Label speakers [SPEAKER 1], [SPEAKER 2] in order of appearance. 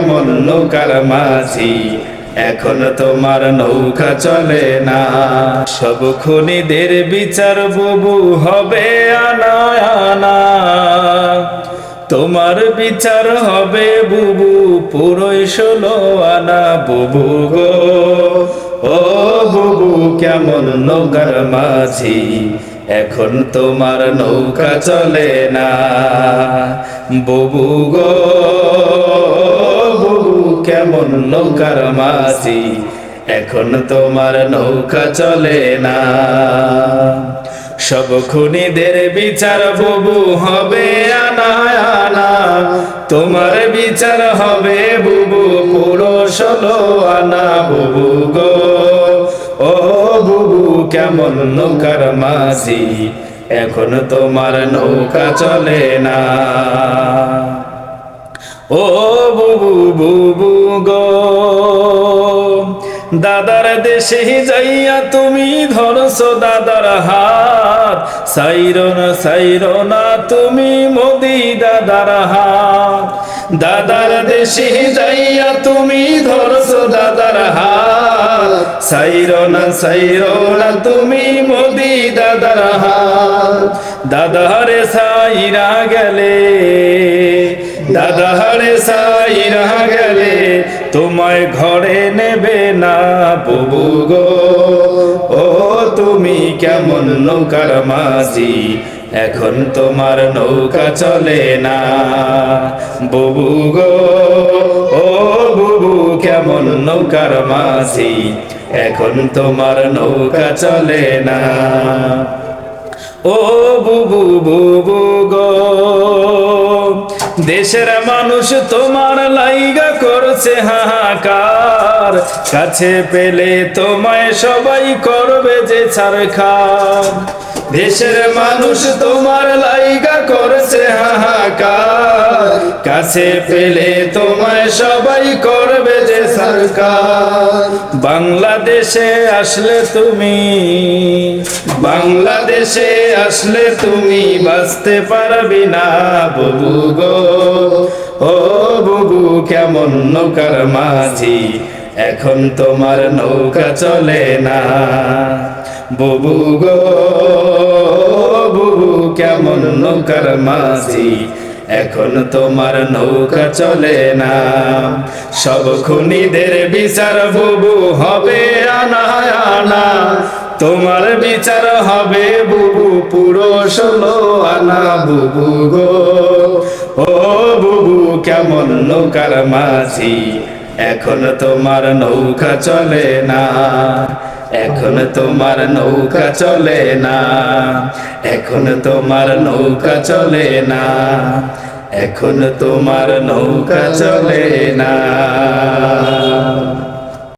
[SPEAKER 1] কেমন নৌকার মাঝি, এখন তোমার নৌকা চলে না। সব খুনিদের বিচার বুবু হবে আনা আনা, তোমার বিচার হবে বুবু পুরোই 16 আনা। বুবু গো ও বুবু কেমন নৌকার মাঝি, এখন তোমার নৌকা চলে না। বুবু গো বুবু কেমন নৌকার মাঝি, এখন তোমার নৌকা চলে না। সব খুনিদের বিচার বুবু হবে আনা আনা, তোমার বিচার হবে বুবু পুরো 16 আনা। বুবু গো ও বুবু কেমন নৌকার মাঝি, এখন তোমার নৌকা চলে না। ও বুবু বুবু গো দাদার দেশে যাইয়া তুমি ধরছো দাদার হাত, সাইরো না তুমি মোদি দাদার হাত। দাদার দেশে যাইয়া তুমি ধরছো দাদার হাত, সাইরো না তুমি মোদি দাদার হাত। দাদারে সাইরা গেলে, দাদারে সাইরা গেলে তোমায় ঘরে নেবে না। বুবু গো ও তুমি কেমন নৌকার মাঝি, এখন তোমার নৌকা চলে না। বুবু গো ও বুবু কেমন নৌকার মাঝি, এখন তোমার নৌকা চলে না। ও বুবু বুবু গো দেশের মানুষ তোমার লাইগা করছে হাহাকার, কাছে পেলে তোমায় সবাই করবে যে ছারখার। দেশের মানুষ তোমার লাইগা করছে হাহাকার, কাছে পেলে তোমায় সবাই করবে যে সরকার। বাংলাদেশে আসলে তুমি, বাংলাদেশে আসলে তুমি বাঁচতে পারবি না। বুবু গো ও বুবু কেমন নৌকার মাঝি, এখন তোমার নৌকা চলে না। বুবু গো বুবু কেমন নৌকার মাঝি, এখন তোমার নৌকা চলে না। সব খুনিদের বিচার বুবু হবে আনা আনা, তোমার বিচার হবে বুবু পুরো 16 আনা। বুবু গো ও বুবু কেমন নৌকার মাঝি, এখন তোমার নৌকা চলে না। এখন তোমার নৌকা চলে না, এখন তোমার নৌকা চলে না, এখন তোমার নৌকা চলে না।